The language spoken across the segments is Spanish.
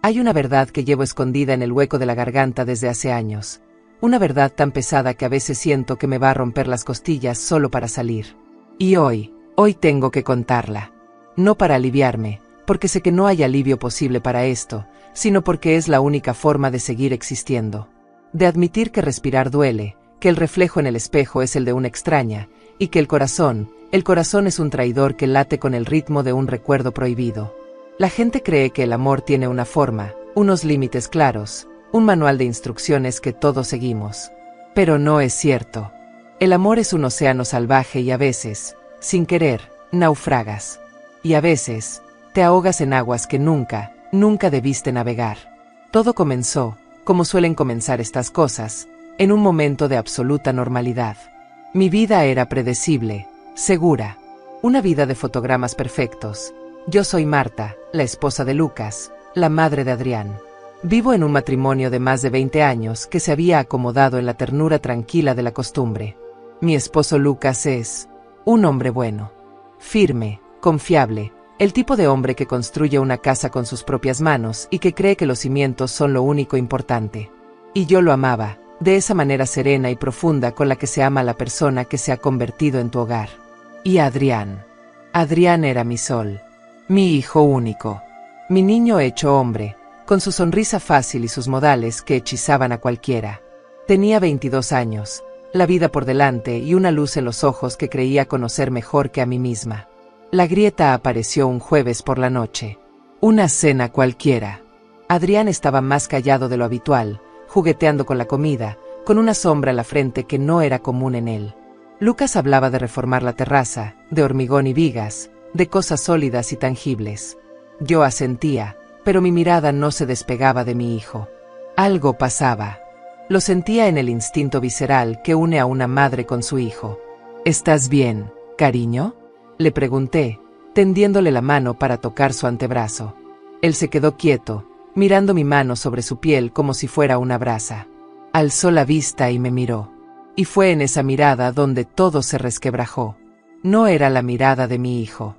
Hay una verdad que llevo escondida en el hueco de la garganta desde hace años. Una verdad tan pesada que a veces siento que me va a romper las costillas solo para salir. Y hoy tengo que contarla. No para aliviarme, porque sé que no hay alivio posible para esto, sino porque es la única forma de seguir existiendo. De admitir que respirar duele, que el reflejo en el espejo es el de una extraña, y que el corazón es un traidor que late con el ritmo de un recuerdo prohibido. La gente cree que el amor tiene una forma, unos límites claros, un manual de instrucciones que todos seguimos. Pero no es cierto. El amor es un océano salvaje y a veces, sin querer, naufragas. Y a veces, te ahogas en aguas que nunca debiste navegar. Todo comenzó, como suelen comenzar estas cosas, en un momento de absoluta normalidad. Mi vida era predecible, segura. Una vida de fotogramas perfectos. Yo soy Marta, la esposa de Lucas, la madre de Adrián. Vivo en un matrimonio de más de 20 años que se había acomodado en la ternura tranquila de la costumbre. Mi esposo Lucas es un hombre bueno, firme, confiable, el tipo de hombre que construye una casa con sus propias manos y que cree que los cimientos son lo único importante. Y yo lo amaba, de esa manera serena y profunda con la que se ama a la persona que se ha convertido en tu hogar. Y Adrián. Adrián era mi sol, mi hijo único, mi niño hecho hombre, con su sonrisa fácil y sus modales que hechizaban a cualquiera. Tenía 22 años, la vida por delante y una luz en los ojos que creía conocer mejor que a mí misma. La grieta apareció un jueves por la noche. Una cena cualquiera. Adrián estaba más callado de lo habitual, jugueteando con la comida, con una sombra en la frente que no era común en él. Lucas hablaba de reformar la terraza, de hormigón y vigas, de cosas sólidas y tangibles. Yo asentía, pero mi mirada no se despegaba de mi hijo. Algo pasaba. Lo sentía en el instinto visceral que une a una madre con su hijo. ¿Estás bien, cariño?, le pregunté, tendiéndole la mano para tocar su antebrazo. Él se quedó quieto, mirando mi mano sobre su piel como si fuera una brasa. Alzó la vista y me miró. Y fue en esa mirada donde todo se resquebrajó. No era la mirada de mi hijo.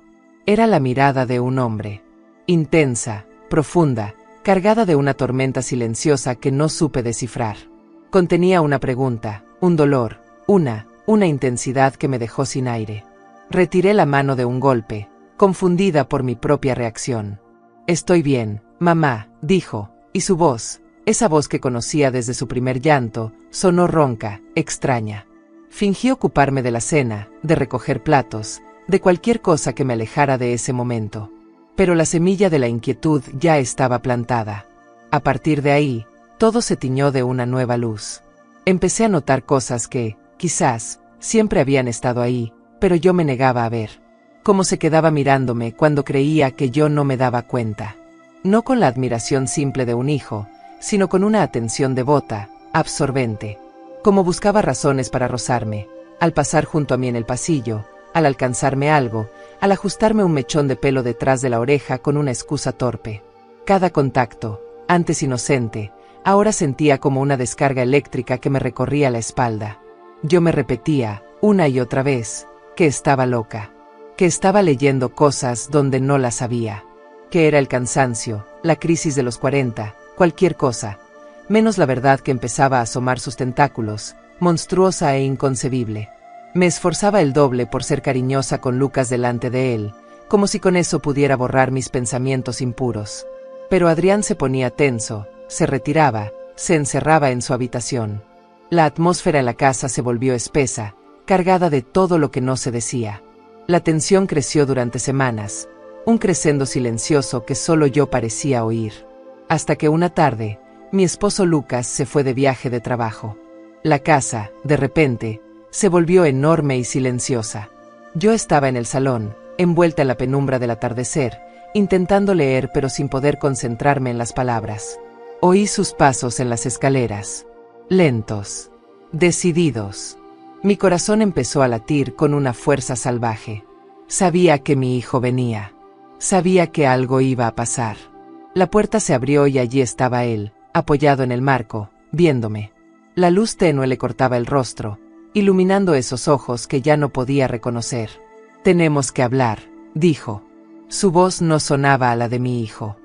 Era la mirada de un hombre. Intensa, profunda, cargada de una tormenta silenciosa que no supe descifrar. Contenía una pregunta, un dolor, una intensidad que me dejó sin aire. Retiré la mano de un golpe, confundida por mi propia reacción. «Estoy bien, mamá», dijo, y su voz, esa voz que conocía desde su primer llanto, sonó ronca, extraña. Fingí ocuparme de la cena, de recoger platos, de cualquier cosa que me alejara de ese momento. Pero la semilla de la inquietud ya estaba plantada. A partir de ahí, todo se tiñó de una nueva luz. Empecé a notar cosas que, quizás, siempre habían estado ahí, pero yo me negaba a ver. Cómo se quedaba mirándome cuando creía que yo no me daba cuenta. No con la admiración simple de un hijo, sino con una atención devota, absorbente. Como buscaba razones para rozarme, al pasar junto a mí en el pasillo, al alcanzarme algo, al ajustarme un mechón de pelo detrás de la oreja con una excusa torpe. Cada contacto, antes inocente, ahora sentía como una descarga eléctrica que me recorría la espalda. Yo me repetía, una y otra vez, que estaba loca, que estaba leyendo cosas donde no las sabía, que era el cansancio, la crisis de los 40, cualquier cosa, menos la verdad que empezaba a asomar sus tentáculos, monstruosa e inconcebible. Me esforzaba el doble por ser cariñosa con Lucas delante de él, como si con eso pudiera borrar mis pensamientos impuros. Pero Adrián se ponía tenso, se retiraba, se encerraba en su habitación. La atmósfera en la casa se volvió espesa, cargada de todo lo que no se decía. La tensión creció durante semanas, un crescendo silencioso que solo yo parecía oír. Hasta que una tarde, mi esposo Lucas se fue de viaje de trabajo. La casa, de repente, se volvió enorme y silenciosa. Yo estaba en el salón, envuelta en la penumbra del atardecer, intentando leer pero sin poder concentrarme en las palabras. Oí sus pasos en las escaleras. Lentos. Decididos. Mi corazón empezó a latir con una fuerza salvaje. Sabía que mi hijo venía. Sabía que algo iba a pasar. La puerta se abrió y allí estaba él, apoyado en el marco, viéndome. La luz tenue le cortaba el rostro, iluminando esos ojos que ya no podía reconocer. «Tenemos que hablar», dijo. Su voz no sonaba a la de mi hijo.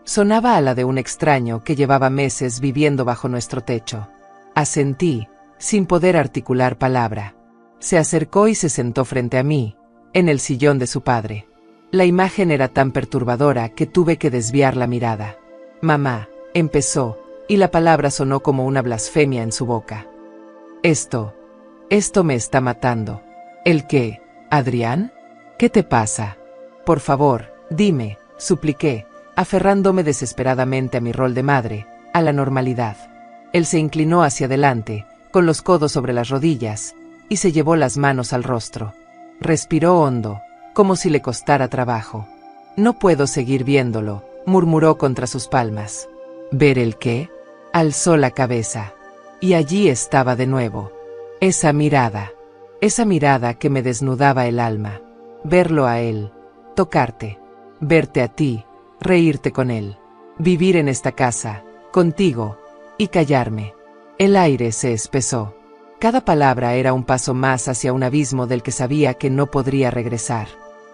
Sonaba a la de un extraño que llevaba meses viviendo bajo nuestro techo. Asentí, sin poder articular palabra. Se acercó y se sentó frente a mí, en el sillón de su padre. La imagen era tan perturbadora que tuve que desviar la mirada. Mamá, empezó, y la palabra sonó como una blasfemia en su boca. Esto me está matando. ¿El qué, Adrián? ¿Qué te pasa? Por favor, dime, supliqué, aferrándome desesperadamente a mi rol de madre, a la normalidad. Él se inclinó hacia adelante, con los codos sobre las rodillas, y se llevó las manos al rostro. Respiró hondo, como si le costara trabajo. No puedo seguir viéndolo, murmuró contra sus palmas. ¿Ver el qué? Alzó la cabeza. Y allí estaba de nuevo. Esa mirada que me desnudaba el alma. Verlo a él, tocarte, verte a ti, reírte con él, vivir en esta casa, contigo, y callarme. El aire se espesó. Cada palabra era un paso más hacia un abismo del que sabía que no podría regresar.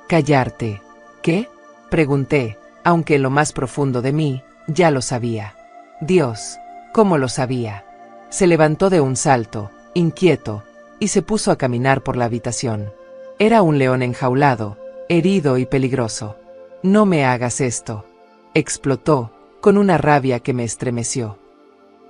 ¿Callarte? ¿Qué? Pregunté, aunque en lo más profundo de mí, ya lo sabía. Dios, ¿cómo lo sabía? Se levantó de un salto, inquieto, y se puso a caminar por la habitación. Era un león enjaulado, herido y peligroso. No me hagas esto. Explotó, con una rabia que me estremeció.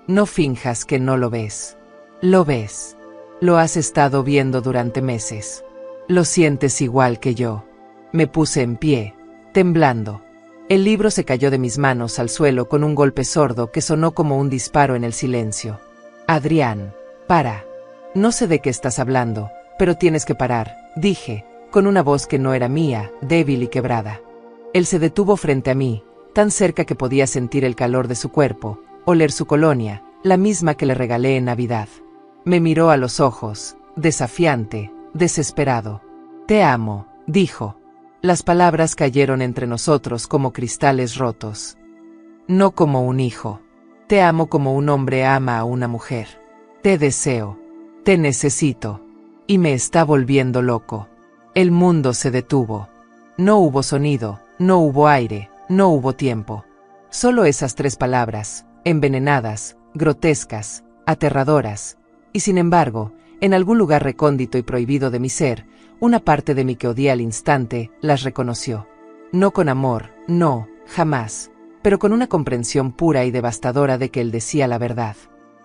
No finjas que no lo ves. Lo ves. Lo has estado viendo durante meses. Lo sientes igual que yo. Me puse en pie, temblando. El libro se cayó de mis manos al suelo con un golpe sordo que sonó como un disparo en el silencio. Adrián, para. No sé de qué estás hablando, pero tienes que parar, dije, con una voz que no era mía, débil y quebrada. Él se detuvo frente a mí, tan cerca que podía sentir el calor de su cuerpo, oler su colonia, la misma que le regalé en Navidad. Me miró a los ojos, desafiante, desesperado. Te amo, dijo. Las palabras cayeron entre nosotros como cristales rotos. No como un hijo. Te amo como un hombre ama a una mujer. Te deseo. Te necesito. Y me está volviendo loco. El mundo se detuvo. No hubo sonido, no hubo aire, no hubo tiempo. Solo esas 3 palabras, envenenadas, grotescas, aterradoras. Y sin embargo, en algún lugar recóndito y prohibido de mi ser, una parte de mí que odié al instante, las reconoció. No con amor, no, jamás, pero con una comprensión pura y devastadora de que él decía la verdad.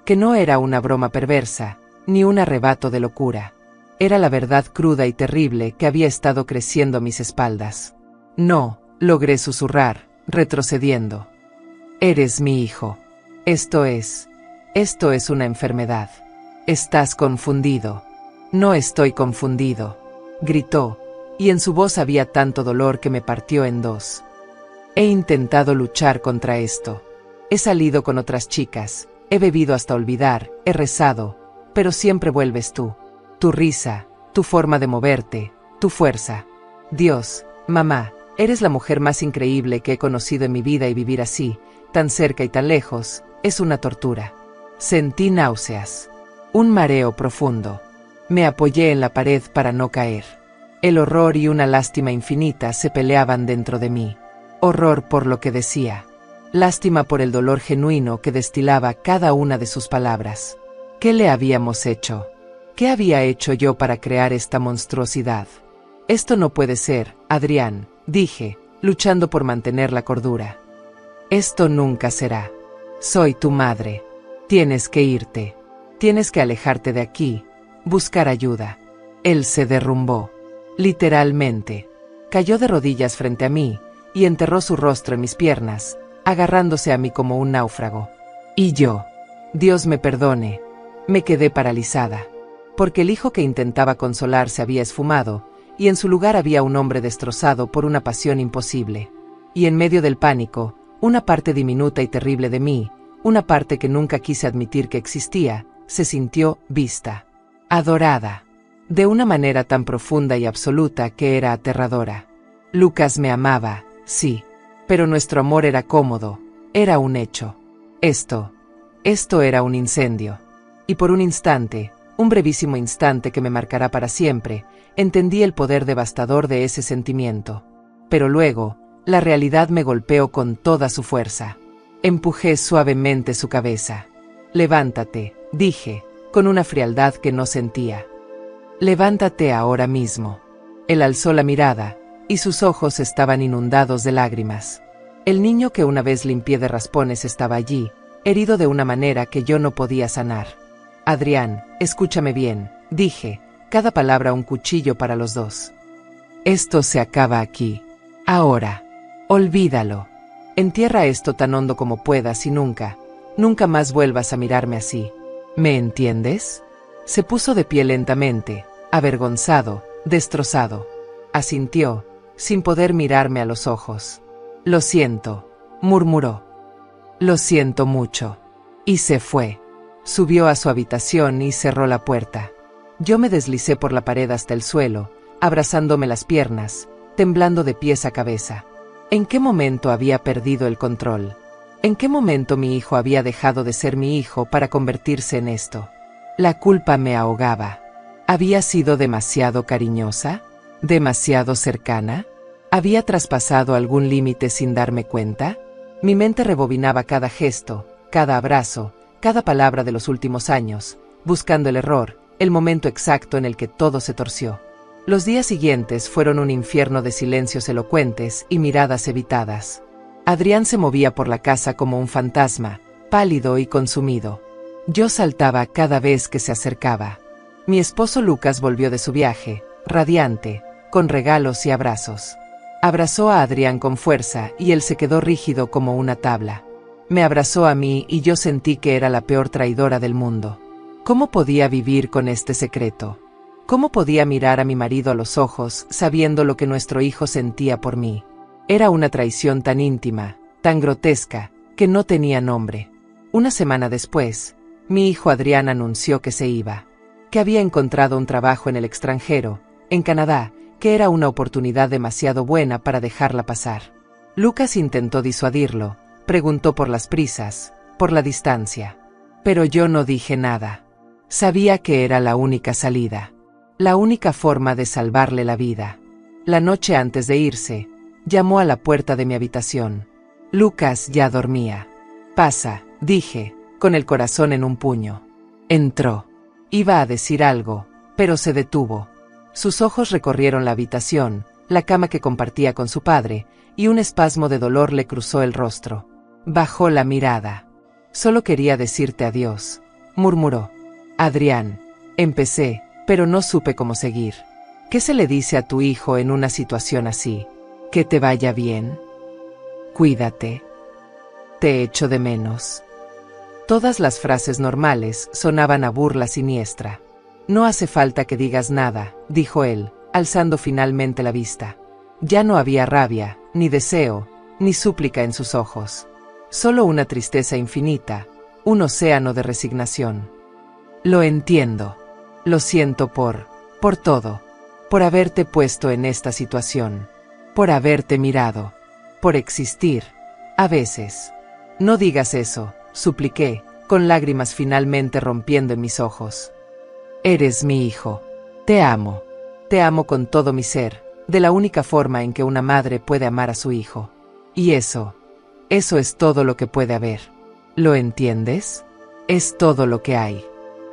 Que no era una broma perversa, ni un arrebato de locura. Era la verdad cruda y terrible que había estado creciendo a mis espaldas. No, logré susurrar, retrocediendo. Eres mi hijo. Esto es una enfermedad. Estás confundido. No estoy confundido, gritó, y en su voz había tanto dolor que me partió en 2. He intentado luchar contra esto. He salido con otras chicas, he bebido hasta olvidar, he rezado, pero siempre vuelves tú. Tu risa, tu forma de moverte, tu fuerza. Dios, mamá, eres la mujer más increíble que he conocido en mi vida y vivir así, tan cerca y tan lejos, es una tortura. Sentí náuseas. Un mareo profundo. Me apoyé en la pared para no caer. El horror y una lástima infinita se peleaban dentro de mí. Horror por lo que decía. Lástima por el dolor genuino que destilaba cada una de sus palabras. ¿Qué le habíamos hecho? ¿Qué había hecho yo para crear esta monstruosidad? Esto no puede ser, Adrián, dije, luchando por mantener la cordura. Esto nunca será. Soy tu madre. Tienes que irte. Tienes que alejarte de aquí, buscar ayuda. Él se derrumbó. Literalmente. Cayó de rodillas frente a mí, y enterró su rostro en mis piernas, agarrándose a mí como un náufrago. Y yo, Dios me perdone, me quedé paralizada. Porque el hijo que intentaba consolar se había esfumado, y en su lugar había un hombre destrozado por una pasión imposible. Y en medio del pánico, una parte diminuta y terrible de mí, una parte que nunca quise admitir que existía, se sintió vista, adorada, de una manera tan profunda y absoluta que era aterradora. Lucas me amaba, sí, pero nuestro amor era cómodo, era un hecho. Esto era un incendio. Y por un instante, un brevísimo instante que me marcará para siempre, entendí el poder devastador de ese sentimiento. Pero luego, La realidad me golpeó con toda su fuerza. Empujé suavemente su cabeza. Levántate, dije, con una frialdad que no sentía. Levántate ahora mismo. Él alzó la mirada, y sus ojos estaban inundados de lágrimas. El niño que una vez limpié de raspones estaba allí, herido de una manera que yo no podía sanar. Adrián, escúchame bien, dije, cada palabra un cuchillo para los dos. Esto se acaba aquí. Ahora. Olvídalo. Entierra esto tan hondo como puedas y nunca más vuelvas a mirarme así. ¿Me entiendes? Se puso de pie lentamente, avergonzado, destrozado. Asintió, sin poder mirarme a los ojos. Lo siento, murmuró. Lo siento mucho. Y se fue. Subió a su habitación y cerró la puerta. Yo me deslicé por la pared hasta el suelo, abrazándome las piernas, temblando de pies a cabeza. ¿En qué momento había perdido el control? ¿En qué momento mi hijo había dejado de ser mi hijo para convertirse en esto? La culpa me ahogaba. ¿Había sido demasiado cariñosa? ¿Demasiado cercana? ¿Había traspasado algún límite sin darme cuenta? Mi mente rebobinaba cada gesto, cada abrazo, cada palabra de los últimos años, buscando el error, el momento exacto en el que todo se torció. Los días siguientes fueron un infierno de silencios elocuentes y miradas evitadas. Adrián se movía por la casa como un fantasma, pálido y consumido. Yo saltaba cada vez que se acercaba. Mi esposo Lucas volvió de su viaje, radiante, con regalos y abrazos. Abrazó a Adrián con fuerza y él se quedó rígido como una tabla. Me abrazó a mí y yo sentí que era la peor traidora del mundo. ¿Cómo podía vivir con este secreto? ¿Cómo podía mirar a mi marido a los ojos sabiendo lo que nuestro hijo sentía por mí? Era una traición tan íntima, tan grotesca, que no tenía nombre. Una semana después, mi hijo Adrián anunció que se iba, que había encontrado un trabajo en el extranjero, en Canadá, que era una oportunidad demasiado buena para dejarla pasar. Lucas intentó disuadirlo, preguntó por las prisas, por la distancia. Pero yo no dije nada. Sabía que era la única salida. La única forma de salvarle la vida. La noche antes de irse, llamó a la puerta de mi habitación. Lucas ya dormía. Pasa, dije, con el corazón en un puño. Entró. Iba a decir algo, pero se detuvo. Sus ojos recorrieron la habitación, la cama que compartía con su padre, y un espasmo de dolor le cruzó el rostro. Bajó la mirada. Solo quería decirte adiós, murmuró. Adrián, empecé, pero no supe cómo seguir. ¿Qué se le dice a tu hijo en una situación así? ¿Que te vaya bien? Cuídate. Te echo de menos. Todas las frases normales sonaban a burla siniestra. No hace falta que digas nada, dijo él, alzando finalmente la vista. Ya no había rabia, ni deseo, ni súplica en sus ojos. Solo una tristeza infinita, un océano de resignación. Lo entiendo. Lo siento por todo. Por haberte puesto en esta situación. Por haberte mirado. Por existir. A veces. No digas eso, supliqué, con lágrimas finalmente rompiendo en mis ojos. Eres mi hijo. Te amo. Te amo con todo mi ser, de la única forma en que una madre puede amar a su hijo. Y eso es todo lo que puede haber. ¿Lo entiendes? Es todo lo que hay.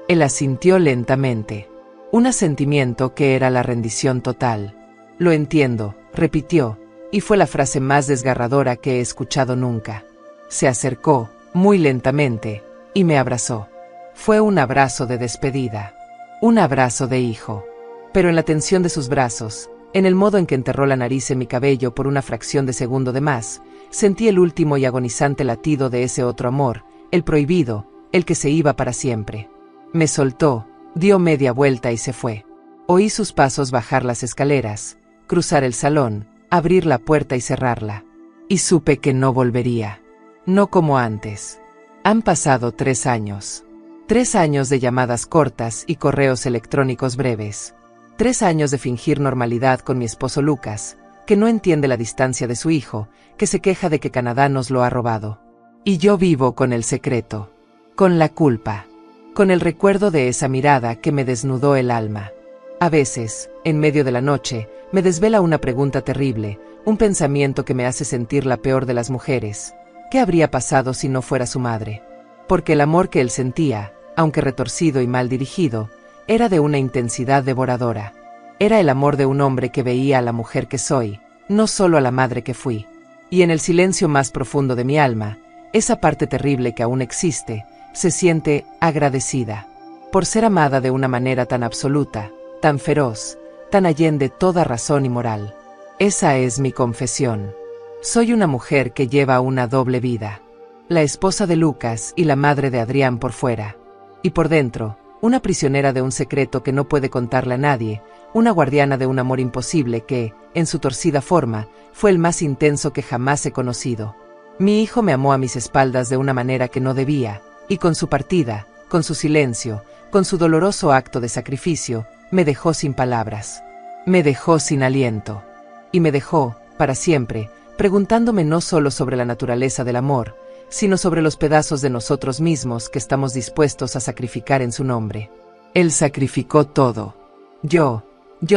Él asintió lentamente. Un asentimiento que era la rendición total. Lo entiendo, repitió, y fue la frase más desgarradora que he escuchado nunca. Se acercó, muy lentamente, y me abrazó. Fue un abrazo de despedida. Un abrazo de hijo. Pero en la tensión de sus brazos, en el modo en que enterró la nariz en mi cabello por una fracción de segundo de más, sentí el último y agonizante latido de ese otro amor, el prohibido, el que se iba para siempre. Me soltó, dio media vuelta y se fue. Oí sus pasos bajar las escaleras, cruzar el salón, abrir la puerta y cerrarla. Y supe que no volvería. No como antes. Han pasado 3 años. 3 años de llamadas cortas y correos electrónicos breves. 3 años de fingir normalidad con mi esposo Lucas, que no entiende la distancia de su hijo, que se queja de que Canadá nos lo ha robado. Y yo vivo con el secreto. Con la culpa. Con el recuerdo de esa mirada que me desnudó el alma. A veces, en medio de la noche, Me desvela una pregunta terrible, un pensamiento que me hace sentir la peor de las mujeres. ¿Qué habría pasado si no fuera su madre? Porque el amor que él sentía, aunque retorcido y mal dirigido, era de una intensidad devoradora. Era el amor de un hombre que veía a la mujer que soy, no solo a la madre que fui. Y en el silencio más profundo de mi alma, esa parte terrible que aún existe, se siente agradecida. Por ser amada de una manera tan absoluta, tan feroz, tan allende toda razón y moral. Esa es mi confesión. Soy una mujer que lleva una doble vida. La esposa de Lucas y la madre de Adrián por fuera. Y por dentro, una prisionera de un secreto que no puede contarle a nadie, una guardiana de un amor imposible que, en su torcida forma, fue el más intenso que jamás he conocido. Mi hijo me amó a mis espaldas de una manera que no debía, y con su partida, con su silencio, con su doloroso acto de sacrificio, me dejó sin palabras. Me dejó sin aliento. Y me dejó, para siempre, preguntándome no solo sobre la naturaleza del amor, sino sobre los pedazos de nosotros mismos que estamos dispuestos a sacrificar en su nombre. Él sacrificó todo. Yo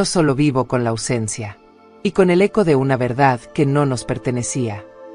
solo vivo con la ausencia. Y con el eco de una verdad que no nos pertenecía.